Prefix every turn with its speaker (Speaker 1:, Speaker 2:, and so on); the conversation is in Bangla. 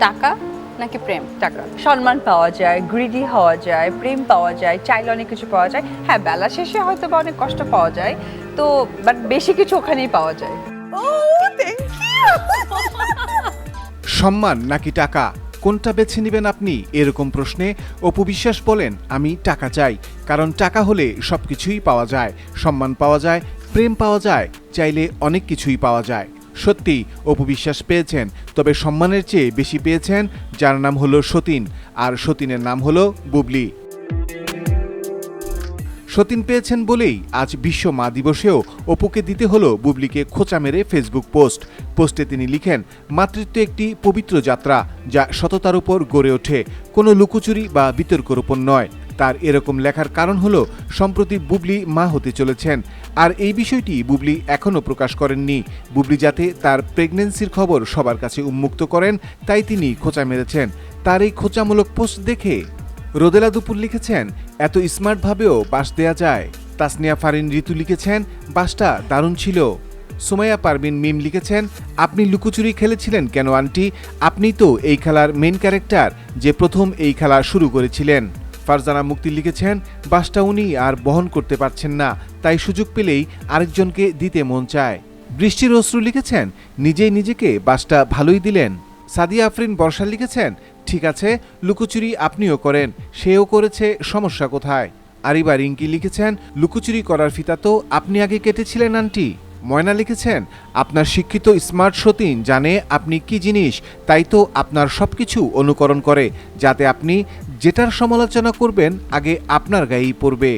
Speaker 1: টাকা নাকি প্রেম?
Speaker 2: টাকা, সম্মান পাওয়া যায়, গ্রিডি হওয়া যায়, প্রেম পাওয়া যায়, চাইলে অনেক কিছু পাওয়া যায়। হ্যাঁ, বেলা শেষে হয়তো বা অনেক কষ্ট পাওয়া যায়, তো বাট বেশি কিছু ওখানেই পাওয়া যায়।
Speaker 3: সম্মান নাকি টাকা, কোনটা বেছে নেবেন আপনি? এরকম প্রশ্নে অপু বিশ্বাস বলেন, আমি টাকা চাই, কারণ টাকা হলে সবকিছুই পাওয়া যায়, সম্মান পাওয়া যায়, প্রেম পাওয়া যায়, চাইলে অনেক কিছুই পাওয়া যায়। সত্যি অপু বিশ্বাস পেয়েছেন, তবে সম্মানের চেয়ে বেশি পেয়েছেন যার নাম হলো সতীন, আর সতীনের নাম হলো বুবলি। সতীন পেয়েছেন বলেই আজ বিশ্ব মা দিবসেও অপুকে দিতে হলো বুবলিকে খোঁচা মেরে ফেসবুক পোস্টে তিনি লিখেন, মাতৃত্ব একটি পবিত্র যাত্রা যা সততার উপর গড়ে ওঠে, কোনো লুকোচুরি বা বিতর্কের উপর নয়। তার এরকম লেখার কারণ হলো সম্প্রতি বুবলি মা হতে চলেছেন, আর এই বিষয়টি বুবলি এখনও প্রকাশ করেননি। বুবলি যাতে তার প্রেগন্যান্সির খবর সবার কাছে উন্মুক্ত করেন, তাই তিনি খোঁচা মেরেছেন। তার এই খোঁচামূলক পোস্ট দেখে রোদেলা দুপুর লিখেছেন, এত স্মার্টভাবেও বাস দেয়া যায়। তাসনিয়া ফারিন ঋতু লিখেছেন, বাসটা দারুণ ছিল। সুমাইয়া পারভিন মিম লিখেছেন, আপনি লুকোচুরি খেলেছিলেন কেন আন্টি? আপনি তো এই খেলার মেইন ক্যারেক্টার, যে প্রথম এই খেলা শুরু করেছিলেন। ফারজানা মুক্তি লিখেছেন, বাসটা উনি আর বহন করতে পারছেন না, তাই সুযোগ পেলেই আরেকজনকে দিতে মন চায়। বৃষ্টির অশ্রু লিখেছেন, নিজেই নিজেকে বাসটা ভালোই দিলেন। সাদিয়া আফরিন বর্ষা লিখেছেন, ঠিক আছে, লুকোচুরি আপনিও করেন, সেও করেছে, সমস্যা কোথায়? আরিবা রিঙ্কি লিখেছেন, লুকোচুরি করার ফিতা তো আপনি আগে কেটেছিলেন আন্টি। ময়না লিখেছেন, আপনার শিক্ষিত স্মার্ট সতীন জানে আপনি কি জিনিস, তাই তো আপনার সবকিছু অনুকরণ করে, যাতে আপনি যেটার সমালোচনা করবেন আগে আপনার গায়েই পড়বে।